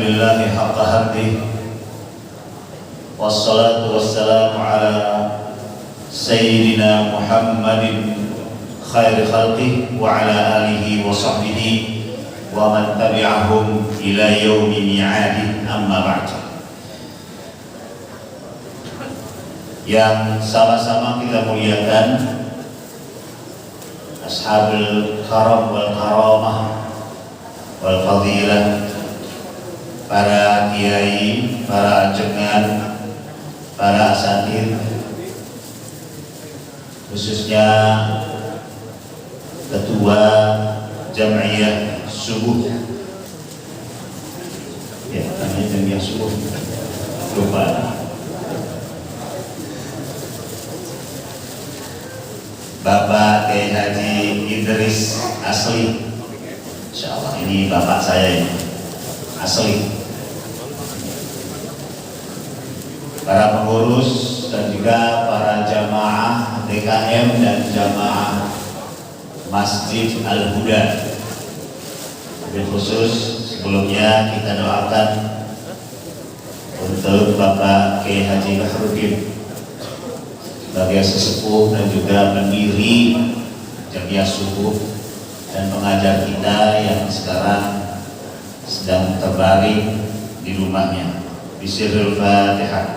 Alhamdulillahi haqqa hamdih, wassalatu wassalamu ala Sayyidina Muhammadin khairi khalqih wa ala alihi wa sahbihi wa man tabi'ahum ila yaumi mi'adih, amma ba'd. Yang sama-sama kita muliakan ashabul karam wal karamah wal fadilah, para kiai, para ajengan, para asatidz, khususnya ketua Jam'iyah Subuh, ya namanya Jam'iyah Subuh, lupa, Bapak Kiai Haji Idris Asli. Insyaallah ini bapak saya ini asli. Para pengurus dan juga para jamaah DKM dan jamaah Masjid Al-Huda. Lebih khusus sebelumnya kita doakan untuk Bapak Kiai Haji Bahrudin sebagai sesepuh dan juga pendiri Jam'iyah Subuh dan pengajar kita yang sekarang sedang terbaring di rumahnya. Bismillahirrahmanirrahim. Fatihah.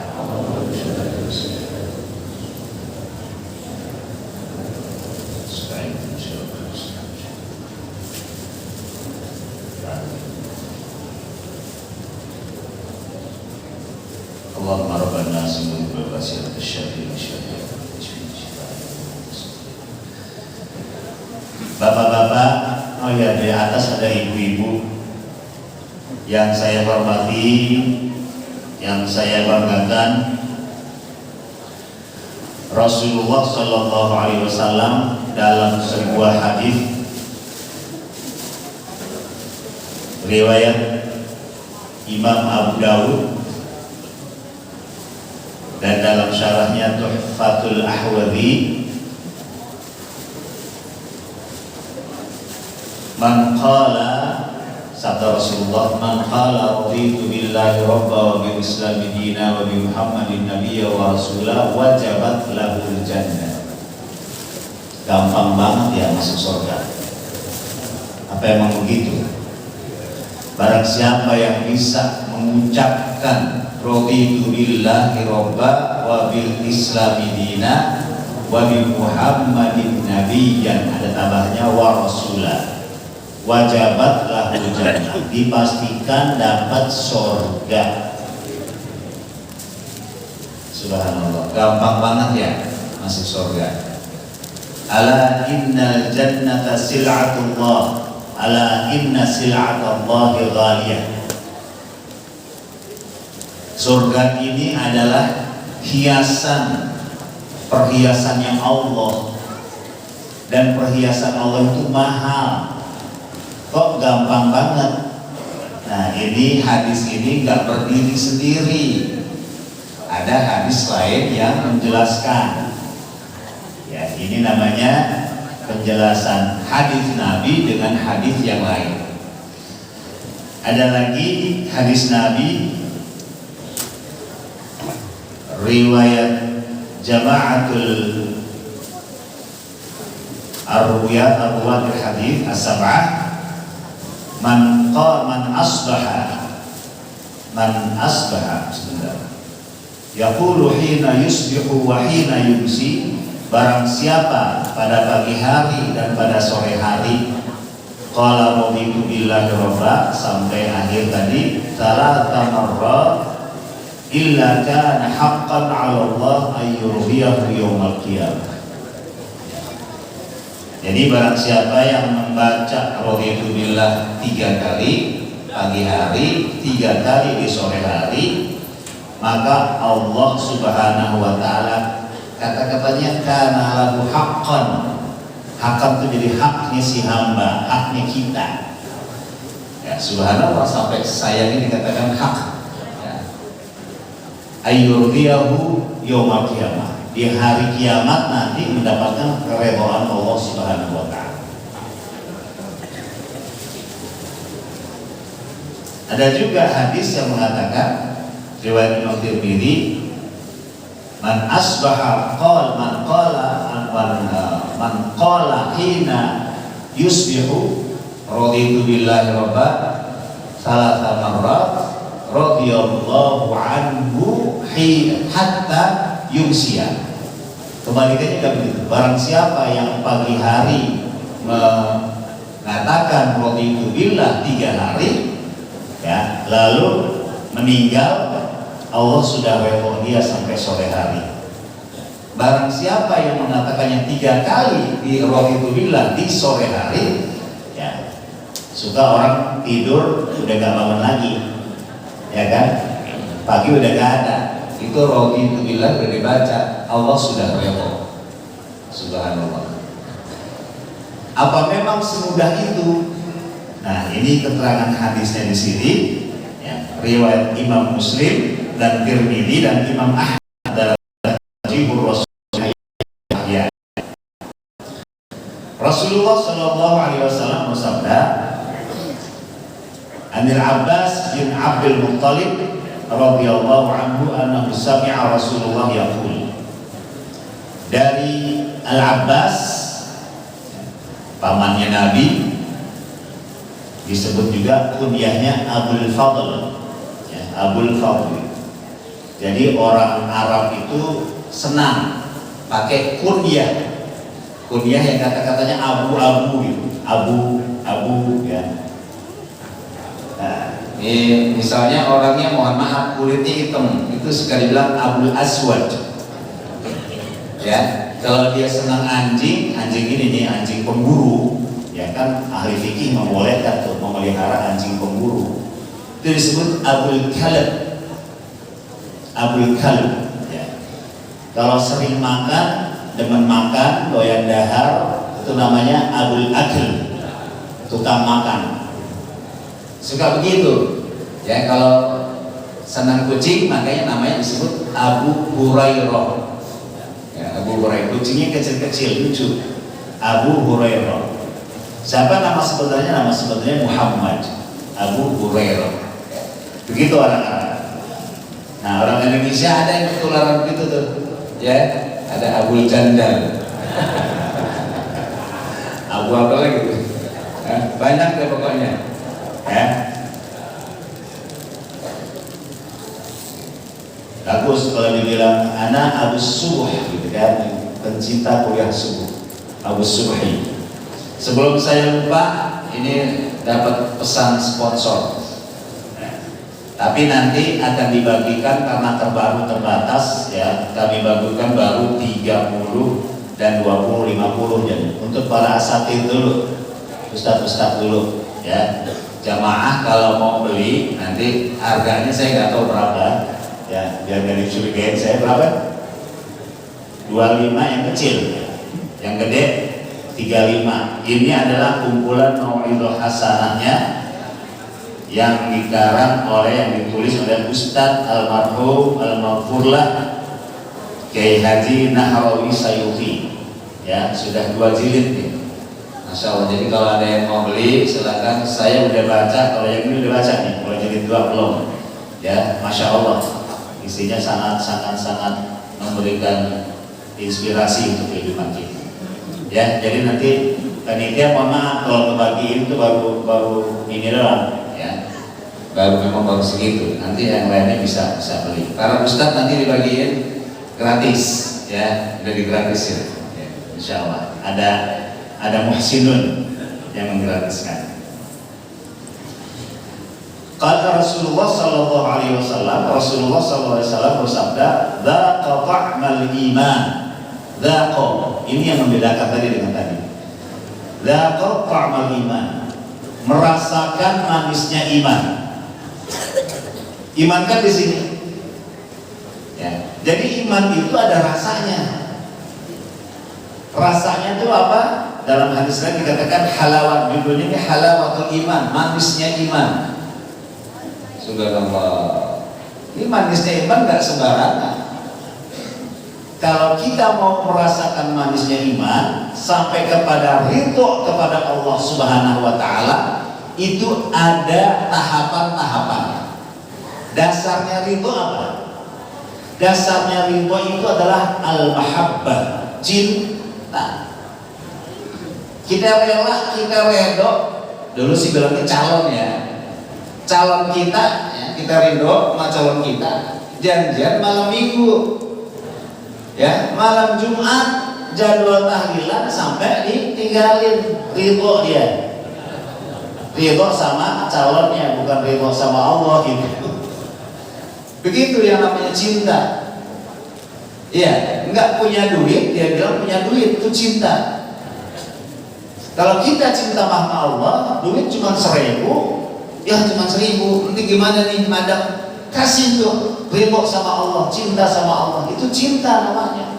Allahumma rabban nas wa wasi'at asy-syafi'i syafii. Bapak-bapak, oh ya, di atas ada ibu-ibu yang saya hormati, yang saya banggakan. Rasulullah Shallallahu Alaihi Wasallam dalam sebuah hadis riwayat Imam Abu Dawud dan dalam syarahnya Tuhfatul Ahwadhi, man qala, sabda Rasulullah, man qala raditu billahi rabba wa bil islami dina wa bi Muhammadin nabiyya wa rasulah wajabat lahul jannah. Gampang banget ya masuk surga. Apa emang begitu? Barang siapa yang bisa mengucapkan raditu billahi rabba wa bil islami dina wa bi Muhammadin nabiyyan, ada tambahnya wa rasulah, wajabat lahul jannah, dipastikan dapat surga. Subhanallah, gampang banget ya masuk surga. Ala innal jannata sil'atullah, ala inna sil'atallahi ghaliyah. Surga ini adalah hiasan, perhiasannya Allah, dan perhiasan Allah itu mahal. Kok gampang banget? Nah, ini hadis ini nggak berdiri sendiri. Ada hadis lain yang menjelaskan. Ya, ini namanya penjelasan hadis Nabi dengan hadis yang lain. Ada lagi hadis Nabi riwayat Jama'atul Arwiyat Arwatul Hadis As-Sab'ah, man asbaha yaqulu hina yusbihu wa hina yumsi, barang siapa pada pagi hari dan pada sore hari, qala raditu billahi rabba, sampai akhir tadi, salata marrat illa kana haqqan 'ala Allah ayyurdiyahu yaumal qiyamah. Jadi barang siapa yang membaca raditu billah 3 kali pagi hari, 3 kali di sore hari, maka Allah Subhanahu wa taala, kata-katanya kana lahu haqqan. Haqqan itu jadi haknya si hamba, haknya kita. Ya, subhanallah, sampai saya ini dikatakan hak. Ya. Ayyurdiyahu yaumal qiyamah, di hari kiamat nanti mendapatkan keridhaan Allah Subhanahu wa taala. Ada juga hadis yang mengatakan riwayat Imam Tirmidzi, man asbaha man qala hina yusbihu raditu billahi rabba salasa marrat radhiyallahu anhu hatta yumsiya. Kebalikannya kan begitu. Barang siapa yang pagi hari mengatakan raditu billah 3 hari, ya, lalu meninggal, Allah sudah redha dia sampai sore hari. Barang siapa yang mengatakannya 3 kali di raditu billah di sore hari, ya, suka orang tidur udah gak bangun lagi, ya kan, pagi udah gak ada, itu raditu billah udah dibaca, Allah sudah redha. Subhanallah. Apa memang semudah itu? Nah, ini keterangan hadisnya di sini, ya, riwayat Imam Muslim dan Tirmidzi dan Imam Ahmad dalam Jibur Rasulullah. Ya. Rasulullah Shallallahu Alaihi Wasallam bersabda, Anil Abbas bin Abdul Muttalib radhiyallahu anhu annahu sami'a Rasulullah yaqul. Dari Al Abbas, pamannya Nabi, disebut juga kunyahnya Abul Fadl, ya, Abul Fadl. Jadi orang Arab itu senang pakai kunyah yang kata-katanya abu-abu gitu, abu-abu, ya. Nah, ini misalnya orangnya mohon maaf kulitnya hitam, itu suka dibilang Abul Aswad, ya. Kalau dia senang anjing ini nih anjing pemburu, ya kan, ahli fikih membolehkan tuh memelihara anjing pemburu, itu disebut Abul Kalb. Abul Kalb, ya. Kalau sering makan, demen makan, doyan dahar, itu namanya Abul Akil, tukang makan, suka begitu, ya. Kalau senang kucing, makanya namanya disebut Abu Hurairah, ya, Abu Hurairah. Kucingnya kecil-kecil lucu, Abu Hurairah. Siapa nama sebenarnya? Nama sebenarnya Muhammad Abu Hurairah. Begitu orang Arab. Nah, orang Indonesia ada yang ketularan begitu tuh, ya. Ada Abul Jandal, Abu apa lagi tuh? Banyak deh pokoknya, ya. Bagus kalau dibilang anak Abu Subuh, gitu kan, pencinta kuliah subuh, Abu Subuhi. Sebelum saya lupa, ini dapat pesan sponsor. Tapi nanti akan dibagikan karena terbatas, ya. Kami bagikan baru 30 dan 20, 50 jadi untuk para asatid dulu, ustadz dulu, ya. Jamaah kalau mau beli nanti harganya saya nggak tahu berapa, ya, biar nggak dicurigain saya berapa. 25 yang kecil, yang gede 35. Ini adalah kumpulan mau'idhah hasanahnya yang dikarang oleh, yang ditulis oleh Ustadz Almarhum Al-Maghfurlah Kiai Haji Nahrawi Sayuti, ya, sudah 2 jilid nih, Masya Allah. Jadi kalau ada yang mau beli silakan. Saya udah baca, kalau yang ini udah baca nih, kalau jilid 2 belum, ya. Masya Allah, isinya sangat memberikan inspirasi untuk kehidupan kita, ya. Jadi nanti panitia mohon maaf kalau kebagiin itu baru ini doang, ya, baru segitu. Nanti yang lainnya bisa beli. Para ustadz nanti dibagiin gratis, ya, udah digratisin, ya, insya Allah. Ada muhsinun yang menggratiskan. Kata Rasulullah Sallallahu Alaihi Wasallam, Rasulullah Sallallahu Alaihi Wasallam bersabda, "Dzaqa ta'mal iman." Dzaqa, ini yang membedakan tadi dengan tadi. Dzaqa ta'mal iman, merasakan manisnya iman. Iman kan di sini, ya. Jadi iman itu ada rasanya. Rasanya itu apa? Dalam hadis lain dikatakan halawat, judulnya ini halawatul iman, manisnya iman. Subhanallah. Ini manisnya iman gak sembarangan. Kalau kita mau merasakan manisnya iman sampai kepada ridho kepada Allah Subhanahu wa taala, itu ada tahapan-tahapan. Dasarnya ridho apa? Dasarnya ridho itu adalah al-mahabbah, cinta. Kita rela, kita redho. Dulu sih bilangnya calon ya. Calon kita, ya, kita ridho sama calon kita. Janjian malam minggu, ya, malam Jumat jadwal tahlilan sampai ditinggalin, ridho dia. Ridho sama calonnya, bukan ridho sama Allah gitu. Begitu yang namanya cinta. Iya, nggak punya duit, dia bilang punya duit, itu cinta. Kalau kita cinta sama Allah, duit cuma 1.000, ya cuma 1.000. Nanti gimana nih, madam? Kasih tuh, ridho sama Allah, cinta sama Allah, itu cinta namanya.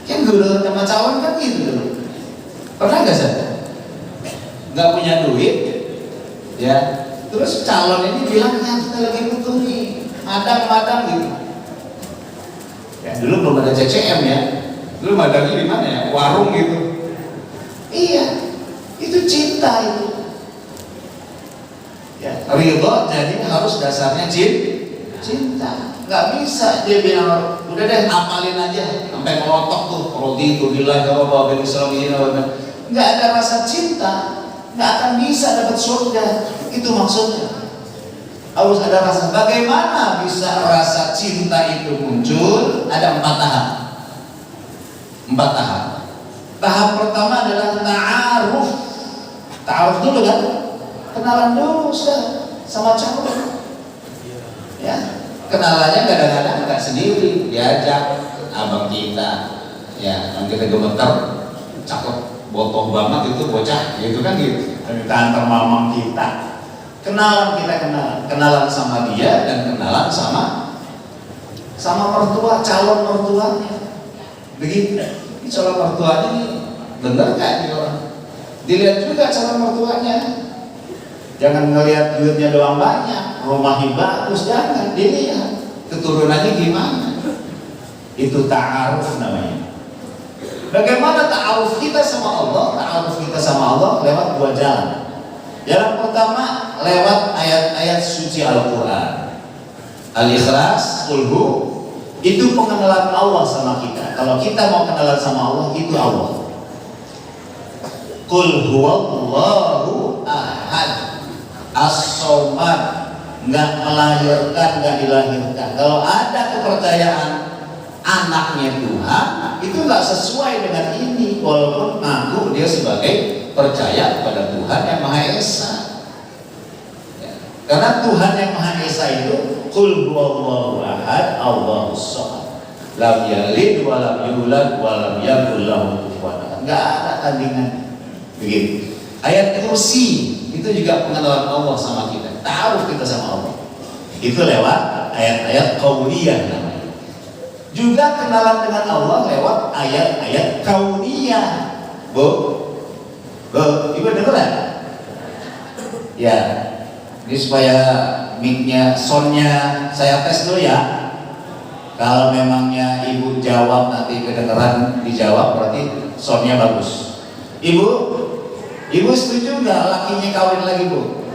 Kan guru sama calon kan gitu dulu. Pernah nggak saya? Nggak punya duit, ya. Terus calon ini bilang, ya kita lagi butuh nih, madam gitu. Ya dulu belum ada CCM ya, dulu madamnya di mana ya, warung gitu. Iya, itu cinta itu. Ya, ridho jadi harus dasarnya cinta. Nggak bisa dia bilang, udah deh hafalin aja sampai melotok tuh, raditu billahi rabban wa bil islam dinan. Nggak ada rasa cinta, nggak akan bisa dapat surga. Itu maksudnya. Harus ada rasa. Bagaimana bisa rasa cinta itu muncul? Ada 4 tahap. 4 tahap. Tahap pertama adalah ta'aruf. Ta'aruf dulu kan? Kenalan dulu sama calon. Ya, kenalannya kadang-kadang nggak sendiri, diajak abang kita. Ya, yang kita gemeter, cakep, botoh banget itu bocah, gitu kan gitu. Kita antar mamang kita. Kenalan sama dia dan kenalan sama mertua, calon mertuanya. Begitu. Ini calon mertuanya nih bener nggak nih orang? Dilihat juga calon mertuanya. Jangan ngelihat duitnya doang banyak, rumahnya bagus, jangan dilihat keturunannya gimana. Itu ta'aruf namanya. Bagaimana ta'aruf kita sama Allah? Ta'aruf kita sama Allah lewat 2 jalan. Jalan pertama lewat ayat-ayat suci Al-Quran. Al-Ikhlas, Qulhu, itu pengenalan Allah sama kita. Kalau kita mau kenalan sama Allah, itu Allah. Qul huwallahu ahad, as-somad, nggak melahirkan, nggak dilahirkan. Kalau ada kepercayaan anaknya Tuhan, itu nggak sesuai dengan ini, walaupun ngaku dia sebagai percaya kepada Tuhan yang Maha Esa. Ya. Karena Tuhan yang Maha Esa itu qul huwallahu ahad, Allahus shomad, lam yalid wa lam yulad wa lam yakul lahu kufuwan ahad. Enggak ada tandingan. Begitu. Ayat kursi itu juga pengenalan Allah sama kita. Ta'aruf kita sama Allah. Itu lewat ayat-ayat qauliyah namanya. Juga kenalan dengan Allah lewat ayat-ayat kauniyah. Bu, Ibu dengar ya? Ya, ini supaya mic-nya, sound-nya saya tes dulu ya. Kalau memangnya Ibu jawab nanti kedengeran dijawab, berarti sound-nya bagus. Ibu setuju nggak lakinya kawin lagi, Bu?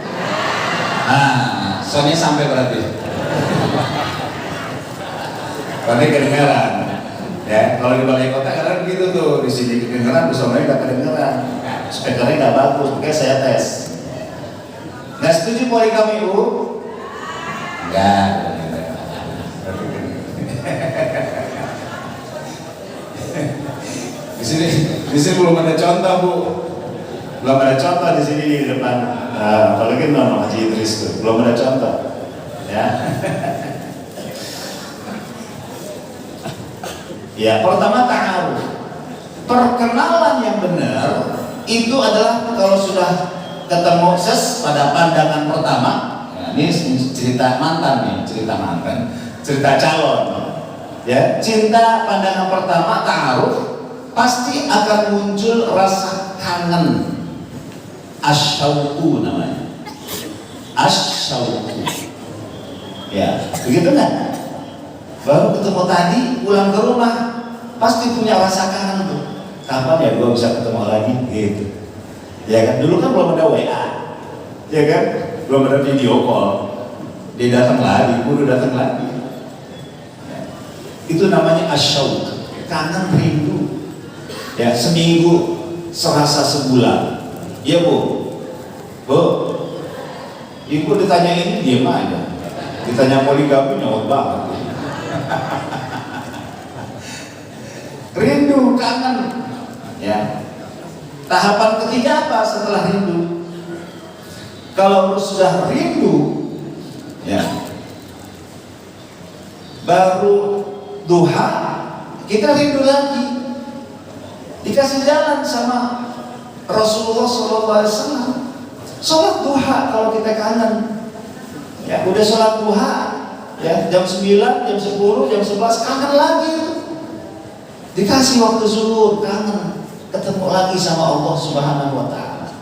Nah, sound-nya sampai berarti. Berarti kedengeran. Ya, kalau di balai kota kadang gitu tuh, di sini kedengeran, di sana nggak kedengeran. Speakernya nggak bagus, makanya saya tes. Nggak setuju poligami, Bu? Nggak. Di sini belum ada contoh, Bu. Belum ada contoh di sini di depan. Apalagi nama Haji Idris tuh, belum ada contoh. Ya. Ya, pertama ta'aruf. Perkenalan yang benar itu adalah kalau sudah ketemu pada pandangan pertama. Ya, ini cerita mantan, cerita calon. Ya, cinta pandangan pertama ta'aruf pasti akan muncul rasa kangen. Asyauqu namanya. Asyauqu. Ya, begitu kan? Baru ketemu tadi, pulang ke rumah pasti punya rasa kangen tuh. Kapan ya gua bisa ketemu lagi gitu. Ya kan, dulu kan belum ada WA, ya kan, belum ada video call. Dia datang lagi, guru datang lagi. Itu namanya asyauq, kangen rindu. Ya, seminggu serasa sebulan. Iya bu, ibu ditanya ini diam aja. Ditanya poligami nyawat banget. Rindu, kangen. Ya. Tahapan ketiga apa setelah rindu? Kalau sudah rindu, ya, baru duha, kita rindu lagi. Dikasih jalan sama Rasulullah SAW. Sholat duha kalau kita kangen. Ya, udah sholat duha, ya, jam 9, jam 10, jam 11 kangen lagi itu. Dikasih waktu zuhur, kangen, ketemu lagi sama Allah Subhanahu wa Ta'ala.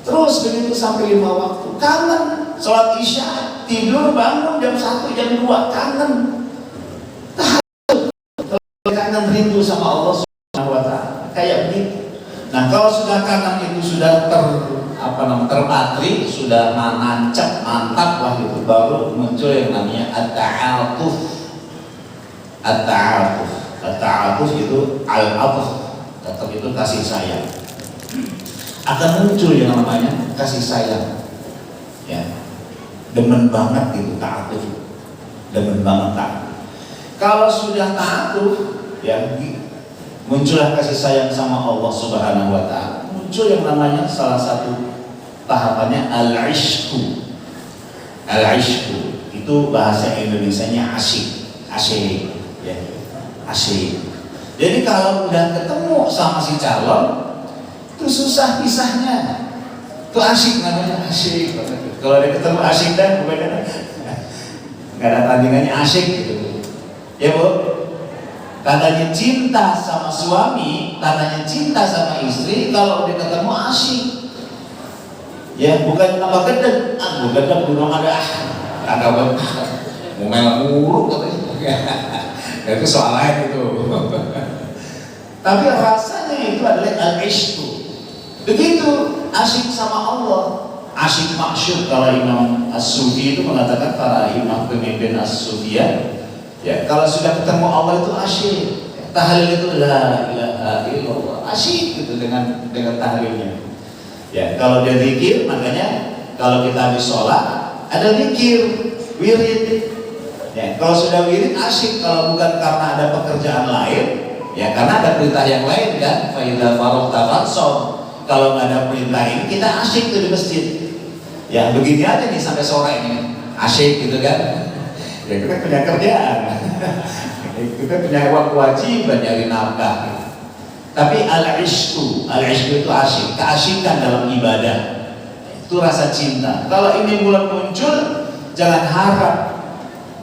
Terus begitu sampai 5 waktu, kangen. Sholat isya, tidur, bangun jam 1, jam 2, kangen. Kangen rindu sama Allah Subhanahu wa Ta'ala. Kayak begitu. Nah, kalau sudah kangen itu sudah terpatri, sudah nancap, mantap lah itu, baru muncul yang namanya at-ta'atuf. At-ta'atuf. At-ta'atuf itu al-atuf. Tetap itu kasih sayang. Akan muncul yang namanya kasih sayang. Ya. Demen banget gitu ta'atuf. Demen banget ta'atuf. Kalau sudah ta'atuf, ya, muncullah kasih sayang sama Allah Subhanahu wa Ta'ala. Muncul yang namanya salah satu tahapannya al-ishku. Al-ishku itu bahasa Indonesianya asyik, asyik, ya, asyik. Jadi kalau udah ketemu sama si calon, itu susah pisahnya. Itu asyik namanya, asyik. Kalau dia ketemu asyik dan bukan nggak ada tandingannya, asyik gitu. Ya bu. Tandanya cinta sama suami, tandanya cinta sama istri, kalau udah ketemu asyik. Ya, bukan tambah gedeg. Gue gedeg belum ada. Ada banget. Ngomel mulu katanya. Itu soal lain itu. Tapi rasanya itu adalah al-ishku. Begitu asyik sama Allah. Asyik maksud kalau Imam As-Sufi itu mengatakan, para imam pemimpin As-Sufiyah, ya, kalau sudah ketemu Allah itu asyik. Tahlil itu la ilaha illallah, asyik gitu dengan tahlilnya. Ya, kalau dia zikir, makanya kalau kita habis sholat ada zikir, wirid. Ya, kalau sudah wirid asyik. Kalau bukan karena ada pekerjaan lain, ya karena ada perintah yang lain kan. Fa idza faragta fansab. Kalau nggak ada perintah ini, kita asyik tuh di masjid. Ya, begini aja nih sampai sore ini, asyik gitu kan. Ya kita punya kerjaan, kita punya kewajiban nyari nafkah. Tapi al-ishku itu asyik, keasyikan dalam ibadah. Itu rasa cinta. Kalau ini mulai muncul, jangan harap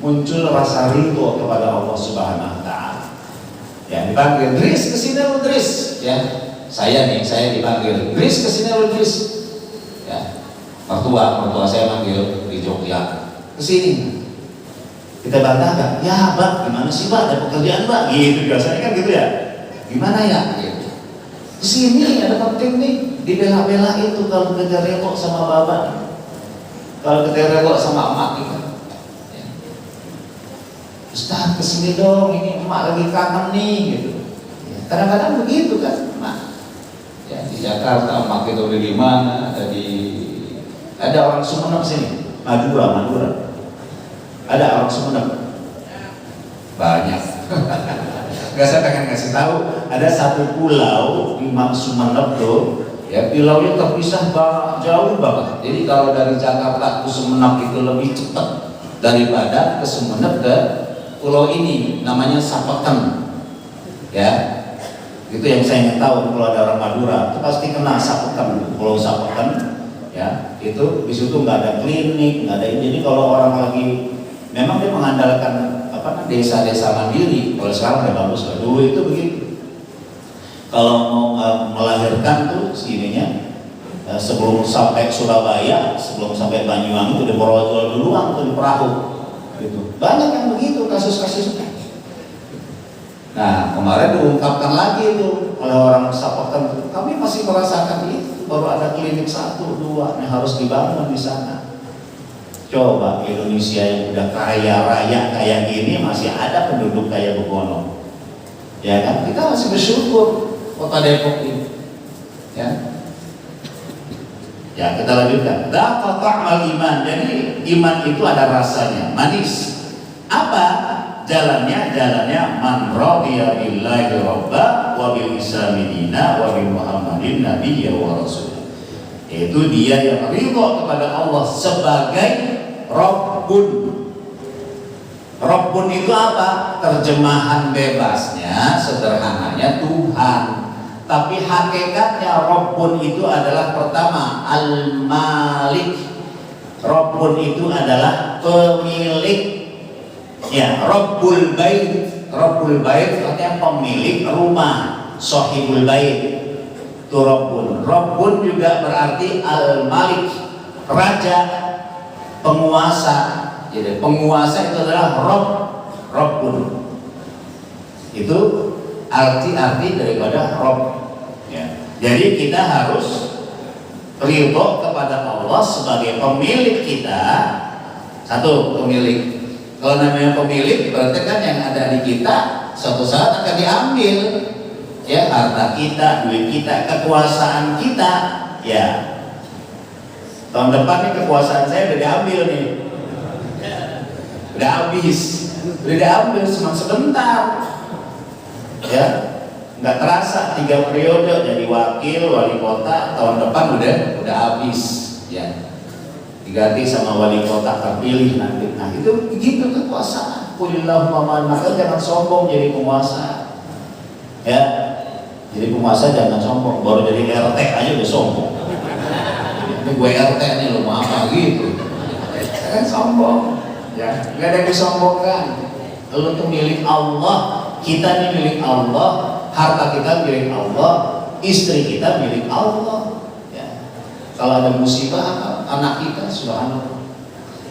muncul rasa ridho kepada Allah Subhanahu wa Ta'ala. Ya, dipanggil, Dris kesini lu Dris. Ya, saya dipanggil, Dris kesini lu Dris. Ya, mertua saya manggil di Jogja, kesini. Kita bantah kan? Ya Pak, gimana sih Pak? Ada pekerjaan Pak? Gitu biasanya kan gitu ya. Gimana ya? Gitu. Di sini ada penting nih, dibela-bela itu kalau kita rewok sama bapak, kalau kita rewok sama emak gitu. Ya. Ustaz kesini dong, ini emak lagi kangen nih gitu. Ya, kadang-kadang begitu kan, emak. Ya, di Jakarta emak itu udah gimana? Ada orang Sumeneb sini, Madura. Ada orang Sumeneb banyak. Gak, saya pengen kasih tahu, ada satu pulau di Sumeneb tuh, ya, pulaunya terpisah jauh banget. Jadi kalau dari Jakarta ke Sumeneb itu lebih cepat daripada ke Sumeneb ke pulau ini, namanya Sapeken. Ya, itu yang saya ingin tahu. Kalau ada orang Madura, itu pasti kena Sapeken, Pulau Sapeken. Ya, itu di situ nggak ada klinik, nggak ada ini. Jadi kalau orang lagi, memang dia mengandalkan desa-desa mandiri. Kalau sekarang udah bagus, dulu itu begitu. Kalau mau melahirkan tuh segininya, sebelum sampai Surabaya, sebelum sampai Banyuwangi itu di Borowal duluan tuh di perahu. Gitu. Banyak yang begitu kasus-kasusnya. Nah, kemarin diungkapkan lagi itu oleh orang Sapeken, kami masih merasakan itu baru ada klinik 1, 2 yang harus dibangun di sana. Coba Indonesia yang udah kaya raya kayak gini masih ada penduduk kayak Begono, ya kan? Kita masih bersyukur kota Depok ini, ya. Ya kita lanjutkan. Dapat ta'mal iman. Jadi iman itu ada rasanya, manis. Apa jalannya? Jalannya man radiya billahi robba wa bil islami dina wa bi muhammadin nabiyya wa rasul. Itu dia yang ridho kepada Allah sebagai Rabbun. Rabbun itu apa? Terjemahan bebasnya, sederhananya Tuhan. Tapi hakikatnya Rabbun itu adalah pertama Al-Malik. Rabbun itu adalah pemilik. Ya, Rabbul Bait. Rabbul Bait artinya pemilik rumah. Sahibul Bait itu Rabbun. Rabbun juga berarti Al-Malik, raja, penguasa. Jadi penguasa itu adalah Rabbun. Itu arti-arti daripada Rabb, ya. Jadi kita harus ridho kepada Allah sebagai pemilik kita. Satu, pemilik. Kalau namanya pemilik berarti kan yang ada di kita suatu saat akan diambil, ya, harta kita, duit kita, kekuasaan kita, ya. Tahun depan nih kekuasaan saya udah diambil nih, udah habis, udah diambil cuma sebentar, ya, nggak terasa 3 periode jadi wakil, wali kota, tahun depan udah habis, ya, diganti sama wali kota terpilih nanti. Nah itu begitu kekuasaan. Qulillahumma maka jangan sombong jadi penguasa, ya, jadi penguasa jangan sombong. Baru jadi RT aja udah sombong. Ini gue RT nih lo mau apa gitu, kan sombong, ya, nggak ada yang disombongkan. Lo tuh milik Allah. Kita ini milik Allah, harta kita milik Allah, istri kita milik Allah, ya. Kalau ada musibah anak kita, subhanallah,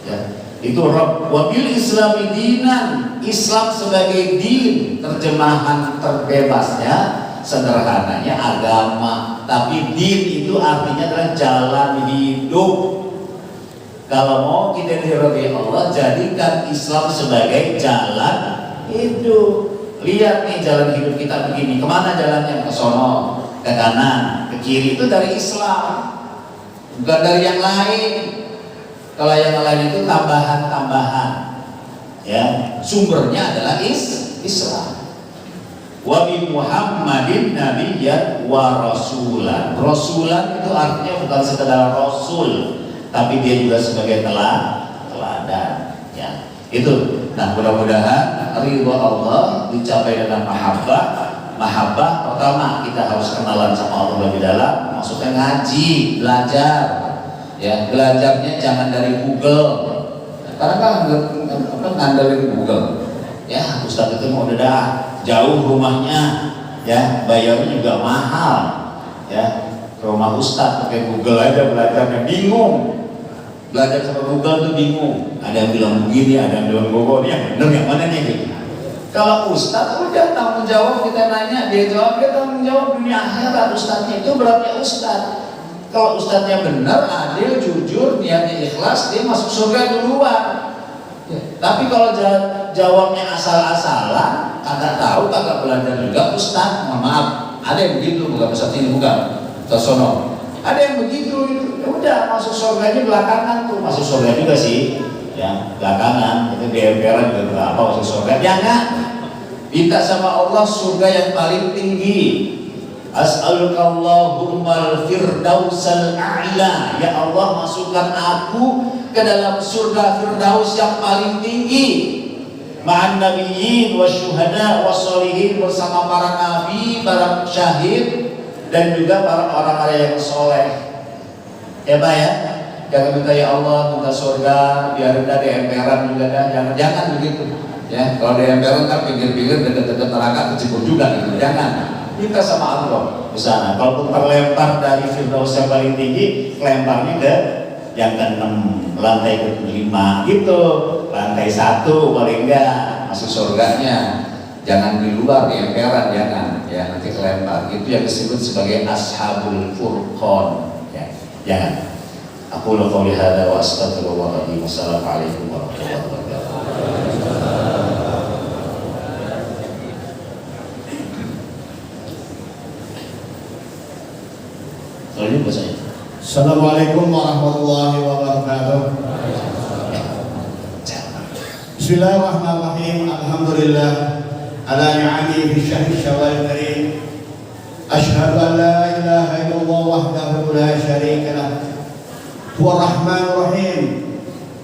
ya. Itu Rabb. Wabil Islami dinan, Islam sebagai din, terjemahan terbebasnya, sederhananya agama. Tapi din itu artinya adalah jalan hidup. Kalau mau kita diridhoi Allah, jadikan Islam sebagai jalan hidup. Lihat nih jalan hidup kita begini, kemana jalannya? Ke sono, ke kanan, ke kiri, itu dari Islam, bukan dari yang lain. Kalau yang lain itu tambahan-tambahan, ya, sumbernya adalah Islam. Wa bi Muhammadin nabiyyan wa rasulan. Rasulan itu artinya bukan sekedar rasul, tapi dia juga sebagai teladan, ya. Itu. Nah, mudah-mudahan ridho Allah dicapai dengan mahabbah. Mahabbah pertama kita harus kenalan sama Allah lebih dalam. Maksudnya ngaji, belajar. Ya, belajarnya jangan dari Google. Karena kan ngandelin Google. Ya, Ustadz itu mau udah jauh rumahnya, ya, bayarnya juga mahal. Ya, ke rumah Ustadz pakai Google aja belajarnya bingung. Belajar sama Google tuh bingung. Ada yang bilang begini, ada yang bilang begini. Yang bener yang mana nih gitu. Kalau Ustadz udah tanggung jawab, kita nanya dia jawab, dia tanggung jawab dunia akhirat. Ustadznya itu berarti Ustadz. Kalau Ustadznya benar, adil, jujur, niatnya ikhlas, dia masuk surga duluan. Ya. Tapi kalau jawabnya asal-asalan, kagak tahu, kagak belajar juga, Ustadz, mohon maaf, ada yang begitu, bukan Ustadz ini bukan, tersono. Ada yang begitu, ya udah masuk surganya belakangan tuh, masuk surga juga sih, ya belakangan. Itu di emperan juga berapa masuk surga? Jangan, minta sama Allah surga yang paling tinggi. As'alukallahummal firdausal a'la. Ya Allah, masukkan aku ke dalam surga firdaus yang paling tinggi. Ma'an nabiyyin wasyuhada wassolihin, bersama para nabi, para syahid, dan juga para orang-orang yang soleh. Ya Pak ya, jangan minta ya Allah minta surga biar udah di emperan juga dah. Jangan begitu. Ya, kalau di emperan kan pinggir-pinggir dekat-dekat neraka kecebur juga gitu. Jangan. Minta sama Allah di sana. Kalaupun terlempar dari firdaus yang paling tinggi, lemparnya ke yang ke-6, lantai ke-5 gitu. Lantai 1 paling enggak masuk surganya. Jangan di luar di emperan, jangan, ya, nanti kelempar. Itu yang disebut sebagai ashabul furqan. Jangan. Aku qouli hadza wa astaghfirullah li wa assalamualaikum warahmatullahi wabarakatuh. Kalau bahasanya. Assalamualaikum warahmatullahi wabarakatuh. Bismillahirrahmanirrahim. Alhamdulillah ala ni'ami fi syahri Syawal karim. Asyhadu an la ilaha illallah wahdahu la syarika lah. Huwa Rahmanur Rahim.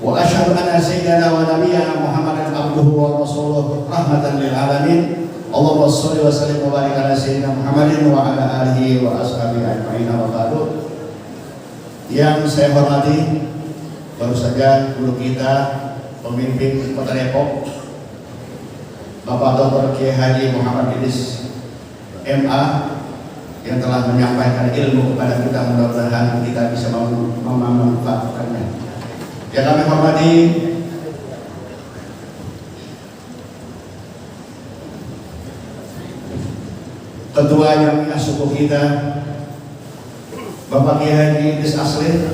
Wa asyhadu anna sayyidana wa nabiyyana Muhammadan abduhu wa rasuluh rahmatan lil alamin. Allahumma shalli wa sallim wa barik ala sayyidina Muhammadin wa ala alihi wa ashabihi ajma'in wa ba'du. Yang saya hormati, baru saja guru kita, pemimpin Kota Depok, Bapak Dr. Kiai Haji Muhammad Idris MA, yang telah menyampaikan ilmu kepada kita, mudah-mudahan kita bisa memanfaatkannya. Yang kami hormati Ketua Jamiah Suku kita, Bapak Kiai Haji Idris Asli,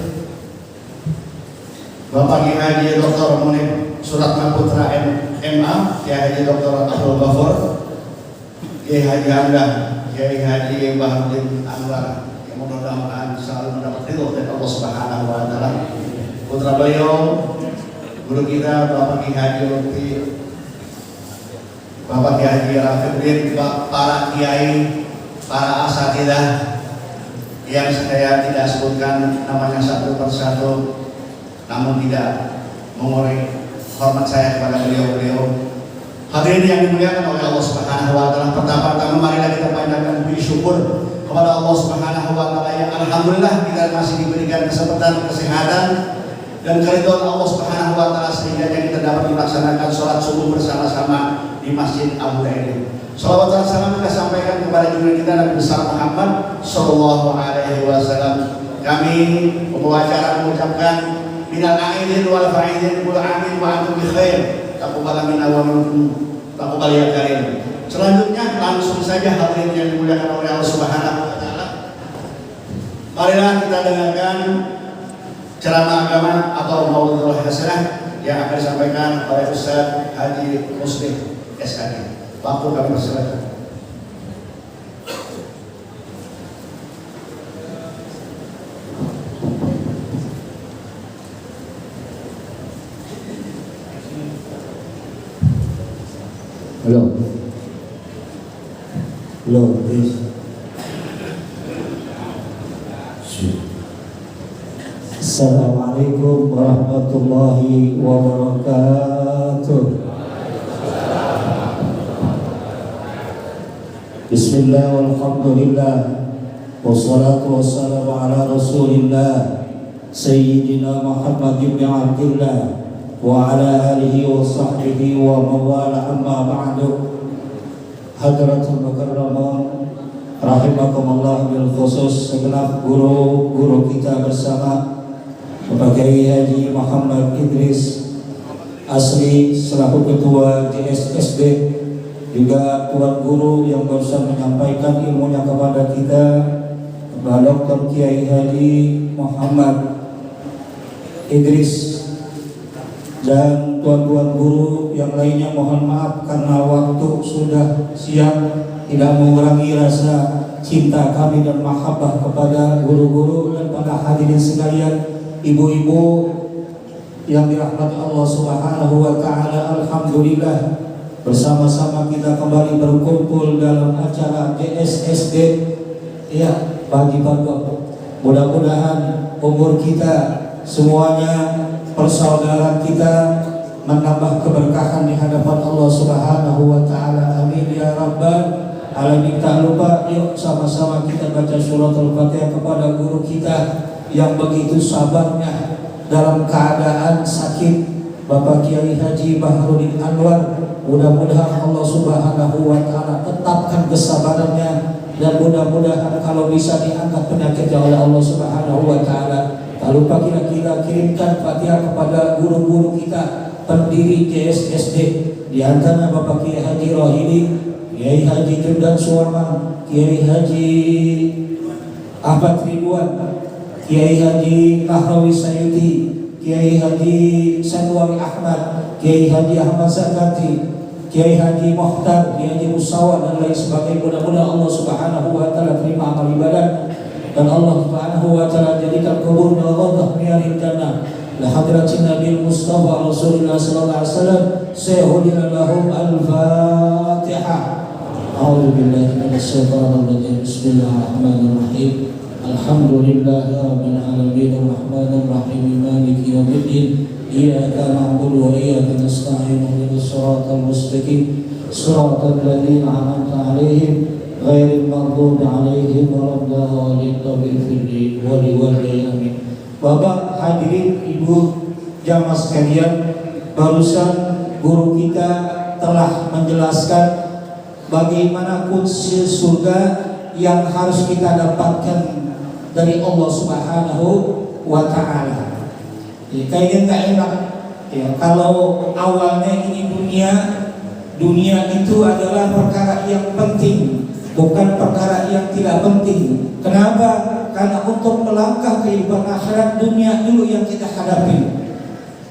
Bapak Kiai Haji Dr. Munib Suratna Putra MA, Kiai Haji Dr. Abdul Ghafur, Kiai Haji Hamdah, Kiai Haji Baharudin Anwar, yang mudah-mudahan selalu mendapat ridho dari Allah Subhanahu wa taala. Putra beliau, guru kita Bapak Kiai Haji Lutfi, Bapak Kiai Haji Rafiuddin, para kiai, para asatidzah yang saya tidak sebutkan namanya satu persatu, namun tidak mengurangi hormat saya kepada beliau-beliau. Hadirin yang dimuliakan oleh Allah Subhanahu wa taala, pertama-tama marilah kita panjatkan puji syukur kepada Allah Subhanahu wa taala yang alhamdulillah kita masih diberikan kesempatan, kesehatan dan keridhaan Allah Subhanahu wa taala sehingga kita dapat melaksanakan sholat subuh bersama-sama di Masjid Abu Dhabi. Salawat dan salam kita sampaikan kepada junjungan kita Nabi besar Muhammad Sallallahu Alaihi Wasallam. Kami membawa acara mengucapkan minal aidin wal faidin kul amin wa antum bi khair. Taqabbal minna wa minkum taqabbal ya karim. Selanjutnya langsung saja hadirin yang dimuliakan oleh Allah Subhanahu wa taala. Marilah kita dengarkan ceramah agama atau maudhu'ul hasanah yang akan disampaikan oleh Ustaz Haji Muslim SAD. Waktu kami persilakan. Hello, please. Assalamualaikum warahmatullahi wabarakatuh. Bismillah walhamdulillah wassalatu wassalamu ala rasulillah Sayyidina Muhammad ibn Abdillah wa ala alihi wa sahbihi wa mawala amma ba'du. Hadratul mukarramun rahimakumullah, bil khusus segenap guru-guru kita bersama Bapak Kiai Haji Muhammad Idris Asli selaku Ketua JSSD, juga Tuan Guru yang barusan menyampaikan ilmunya kepada kita, Bapak Dr. Kiai Haji Muhammad Idris, dan tuan-tuan guru yang lainnya. Mohon maaf karena waktu sudah siang, tidak mengurangi rasa cinta kami dan mahabbah kepada guru-guru dan para hadirin sekalian, ibu-ibu yang dirahmati Allah Subhanahu wa taala. Alhamdulillah, bersama-sama kita kembali berkumpul dalam acara JSSD ya pagi-pagi. Mudah-mudahan umur kita semuanya, persaudaraan kita menambah keberkahan di hadapan Allah Subhanahu wa taala. Amin ya rabbal alamin. Tak lupa, yuk sama-sama kita baca suratul Fatihah kepada guru kita yang begitu sabarnya dalam keadaan sakit, Bapak Kiai Haji Baharudin Anwar. Mudah-mudahan Allah Subhanahu wa taala tetapkan kesabarannya, dan mudah-mudahan kalau bisa diangkat penyakitnya oleh Allah Subhanahu wa taala. Tak lupa kita kirimkan Fatihah kepada guru-guru kita, pendiri JSSD, di antara Bapak Kiai Haji Rohidi, Kiai Haji Jundan Suwarman, Kiai Haji Ahmad Ridwan, Kiai Haji Nahrawi Sayuti, Kiai Haji Sanwari Ahmad, Kiai Haji Ahmad Zakati, Kiai Haji Mohtar, Kiai Haji Musawa dan lain sebagainya. Mudah-mudahan Allah Subhanahu wa taala terima amal ibadah dan Allah Subhanahu wa taala jadikan kuburnya rawdah min jannah. La hadratin Nabi Mustafa Rasulullah sallallahu alaihi wasallam. Sayhudina lahum al-Fatihah. A'udzu billahi minasy syaithanir rajim. Bismillahirrahmanirrahim. Alhamdulillahi rabbil alamin arrahmanir rahim maliki yaumiddin. Iyyaka na'budu wa iyyaka nasta'in ihdinas siratal mustaqim siratal ladzina an'amta 'alaihim ghairil maghdubi 'alaihim waladdallin amin. Bapak hadirin, Ibu jamaah sekalian, barusan guru kita telah menjelaskan bagaimana kunci surga yang harus kita dapatkan dari Allah Subhanahu wa taala. Kayaknya nggak enak ya, kalau awalnya ini dunia itu adalah perkara yang penting, bukan perkara yang tidak penting. Kenapa? Karena untuk melangkah kehidupan akhirat, dunia dulu yang kita hadapi.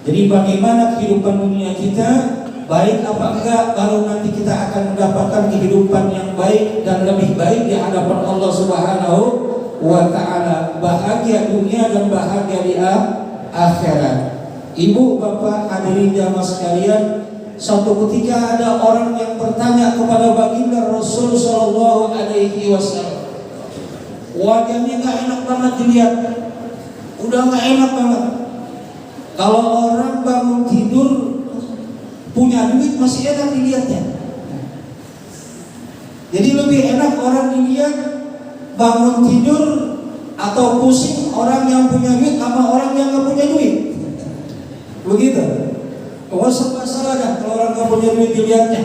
Jadi bagaimana kehidupan dunia kita baik apa enggak, baru nanti kita akan mendapatkan kehidupan yang baik dan lebih baik di hadapan Allah Subhanahu wa taala. Bahagia dunia dan bahagia di akhirat. Ibu, bapak, hadirin jamaah sekalian, suatu ketika ada orang yang bertanya kepada baginda Rasul sallallahu alaihi wasallam. Wajahnya nggak enak banget dilihat, udah nggak enak banget. Kalau orang bangun tidur punya duit masih enak dilihatnya. Jadi lebih enak orang dilihat bangun tidur atau pusing orang yang punya duit sama orang yang nggak punya duit. Begitu. Kalau serba salah kan kalau orang nggak punya duit dilihatnya.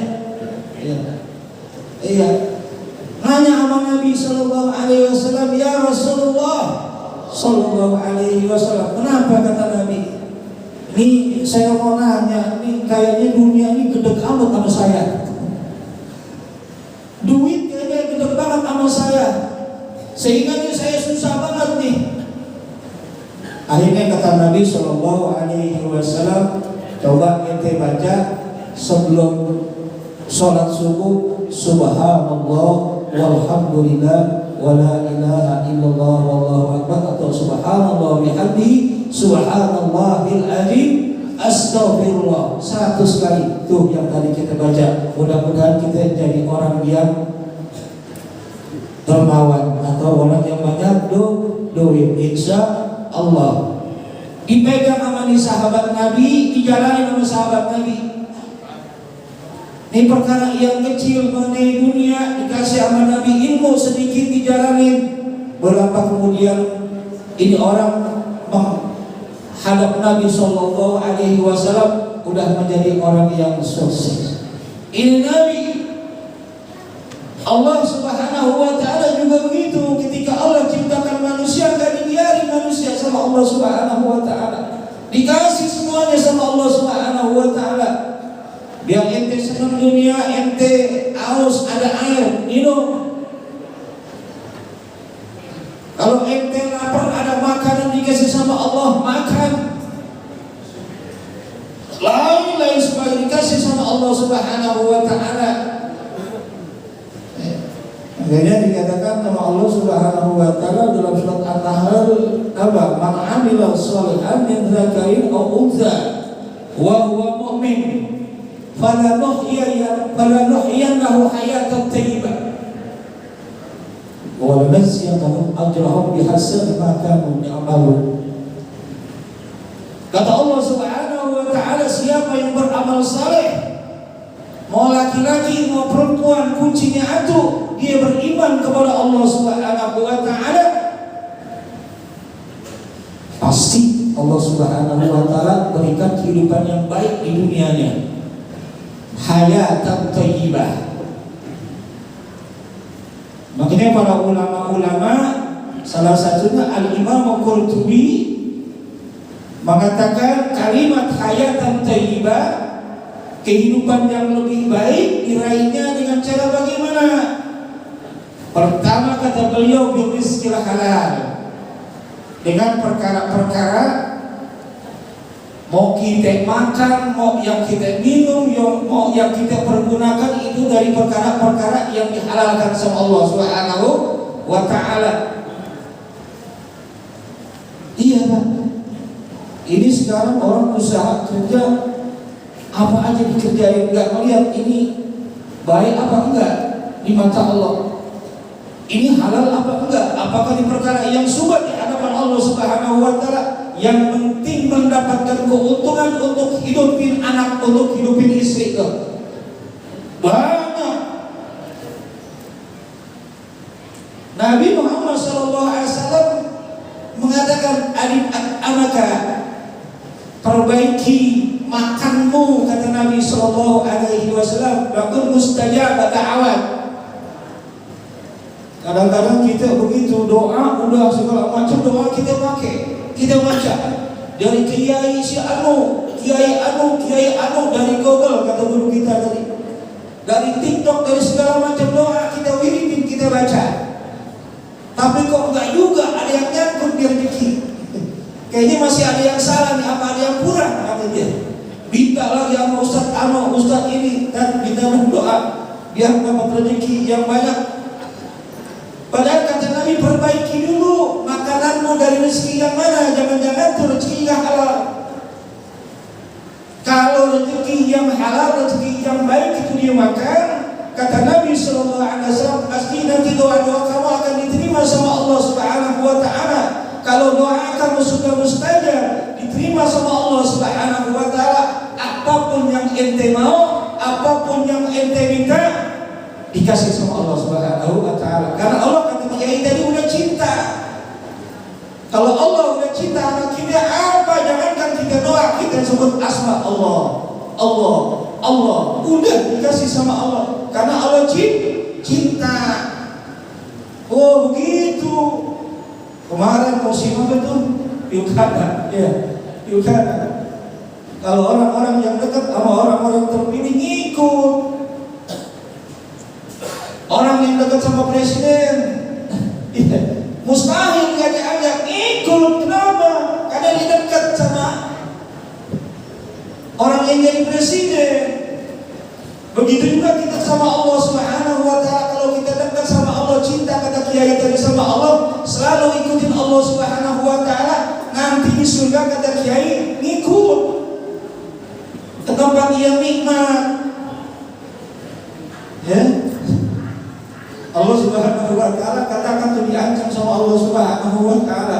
Iya. Nanya sama Nabi Sallallahu Alaihi Wasallam, ya Rasulullah Sallallahu Alaihi Wasallam, kenapa kata Nabi? Ini saya mau nanya, ini kayaknya dunia ini gede amat sama saya. Duit kayaknya gede banget sama saya, sehingga ini saya susah banget nih. Akhirnya kata Nabi Sallallahu Alaihi Wasallam, coba ente baca sebelum sholat subuh, Subhanallah walhamdulillah wala ilaha illallah wallahu akbar, atau subhanallah bihamdihi subhanallahil azim astaghfirullah 100 kali. Tuh yang tadi kita baca. Mudah-mudahan kita jadi orang yang dermawan atau orang yang banyak duit, insya Allah. Dipegang sama sahabat Nabi, dijalani sama sahabat Nabi. Ini perkara yang kecil mengenai dunia, dikasih sama Nabi ilmu sedikit dijalanin. Berapa kemudian ini orang menghadap Nabi Sallallahu Alaihi Wasallam udah menjadi orang yang sukses. Ini Nabi. Allah Subhanahu Wa Taala juga begitu. Ketika Allah ciptakan manusia, gak dibiarin manusia sama Allah Subhanahu Wa Taala. Dikasih semuanya sama Allah Subhanahu Wa Taala. Biar ente senang dunia, ente haus ada air minum. Kalau ente lapar ada makanan dikasih sama Allah, makan. Lain sebagainya dikasih sama Allah Subhanahu Wa Taala. Akhirnya dikatakan sama Allah Subhanahu Wa Taala dalam surat An-Nahl, apa? Man 'amila shalihan min dzakarin aw untha wa huwa mu'min falanuhyiyannahu hayatan thayyibah wa lanajziyannahum ajrahum bihasani ma kanu ya'malun. Kata Allah Subhanahu wa taala, siapa yang beramal saleh, mau laki-laki mau perempuan, kuncinya satu, dia beriman kepada Allah Subhanahu wa taala, pasti Allah Subhanahu wa taala berikan kehidupan yang baik di dunianya. Hayatan thayyibah. Makanya para ulama-ulama, salah satunya Al-Imam Qurtubi mengatakan kalimat hayatan thayyibah, kehidupan yang lebih baik diraihnya dengan cara bagaimana? Pertama kata beliau, birizqil halal. dengan perkara-perkara mau kita makan, mau yang kita minum, mau yang kita pergunakan itu dari perkara-perkara yang dihalalkan sama Allah Subhanahu wa ta'ala. Iya Pak, ini sekarang orang usaha kerja apa aja dikerjain, nggak melihat ini baik apa enggak di mata Allah, ini halal apa enggak, apakah di perkara yang sudah di hadapan Allah Subhanahu wa ta'ala. Yang penting mendapatkan keuntungan untuk hidupin anak, untuk hidupin istri ke banyak. Nabi Muhammad SAW mengatakan, adib anaka, perbaiki makanmu, kata Nabi SAW, lakun mustajab da'awat. Kadang-kadang kita begitu doa, udah segala macam doa kita pakai, kita baca dari kiai si anu, kiai anu dari Google, kata guru kita tadi, dari TikTok, dari segala macam doa kita wiridin, kita baca. Tapi kok enggak juga ada yang nyangkut di rezeki. Kayaknya masih ada yang salah nih, apa ada yang kurang, kata dia. Minta lagi sama Ustaz ini, dan minta doa biar dapat rezeki yang banyak. Padahal kata Nabi, perbaiki dulu makananmu dari rezeki yang mana, jangan-jangan itu rezeki yang halal. Kalau rezeki yang halal, rezeki yang baik itu dia makan, kata Nabi SAW, pasti nanti doa-doa kamu akan diterima sama Allah Subhanahu wa ta'ala. Kalau doa kamu sudah mustajab, diterima sama Allah Subhanahu wa ta'ala. Apapun yang ente mau, apapun yang ente minta, dikasih sama Allah Subhanahu wa ta'ala. Karena Allah kata kiai tadi udah cinta. Kalau Allah udah cinta sama kita, apa jangankan kita doa, kita sebut asma Allah, Allah, Allah, udah dikasih sama Allah. Karena Allah cinta. Oh begitu. Kemarin musim apa tuh? Pilkada, ya, pilkada. Kalau orang-orang yang dekat sama orang-orang terpilih ngikut. Orang yang dekat sama presiden, mustahil nggak diajak ikut. Kenapa? Karena dia dekat sama orang yang jadi presiden. Begitu juga kita sama Allah Subhanahu wa ta'ala. Kalau kita dekat sama Allah, cinta, kata kiai tadi, sama Allah, selalu ikutin Allah Subhanahu wa ta'ala. Nanti di surga, kata kiai, ngikut ke tempat yang nikmat. Ya, Allah Subhanahu wa ta'ala katakan tuh diancam sama Allah Subhanahu wa ta'ala,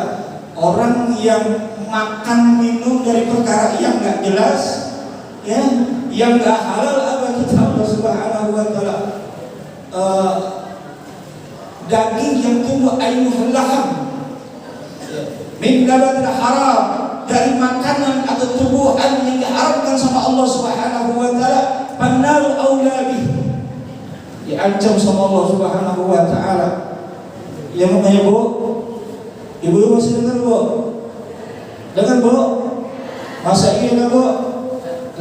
orang yang makan minum dari perkara yang enggak jelas, ya, yang enggak halal, apa kita Allah Subhanahu wa ta'ala, daging yang tumbuh ayuhul laham min nabatil haram, dari makanan atau tumbuhan yang diharamkan sama Allah Subhanahu wa ta'ala, pannaru aulabi, diancam sama Allah Subhanahu wa ta'ala. Ya makanya Bu, ibu masih dengar Bu? Dengar Bu? Masa iya enggak Bu?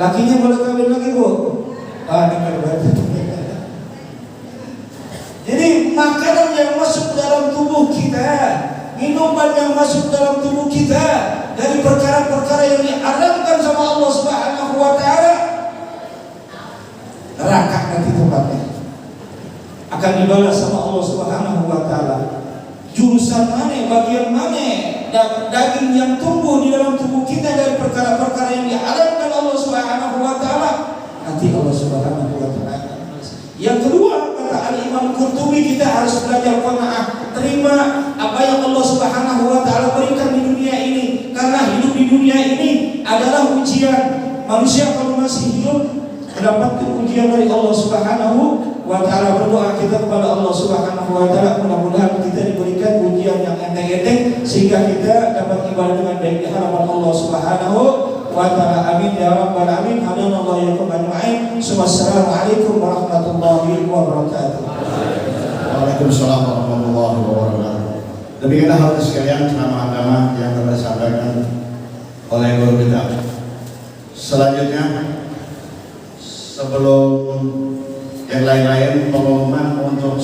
Lakinya boleh kawin lagi Bu? Dengar banget. Jadi makanan yang masuk dalam tubuh kita, minuman yang masuk dalam tubuh kita dari perkara-perkara yang diharamkan sama Allah Subhanahu wa ta'ala, neraka nanti tempatnya, akan dibalas sama Allah Subhanahu wa ta'ala. Jurusan mana, bagian mana daging yang tumbuh di dalam tubuh kita dari perkara-perkara yang diharamkan Allah Subhanahu wa ta'ala, nanti Allah Subhanahu wa ta'ala. Yang kedua, kata Al-Imam Qurtubi, kita harus belajar qanaah, terima apa yang Allah Subhanahu wa ta'ala berikan di dunia ini. Karena hidup di dunia ini adalah ujian. Manusia kalau masih hidup mendapatkan ujian dari Allah Subhanahu wa ta'ala. Berdoa kita kepada Allah Subhanahu wa ta'ala, mudah-mudahan kita diberikan ujian yang enteng-enteng sehingga kita dapat ibadah dengan baik di hadapan Allah Subhanahu wa ta'ala. Amin ya rabbal alamin. Hadanallahu yakum ajma'in. Wassalamualaikum warahmatullahi wabarakatuh. Waalaikumsalam warahmatullahi wabarakatuh. Demikianlah hadirin sekalian ceramah agama yang telah disampaikan oleh guru kita. Selanjutnya, sebelum yang lain-lain, pengumuman untuk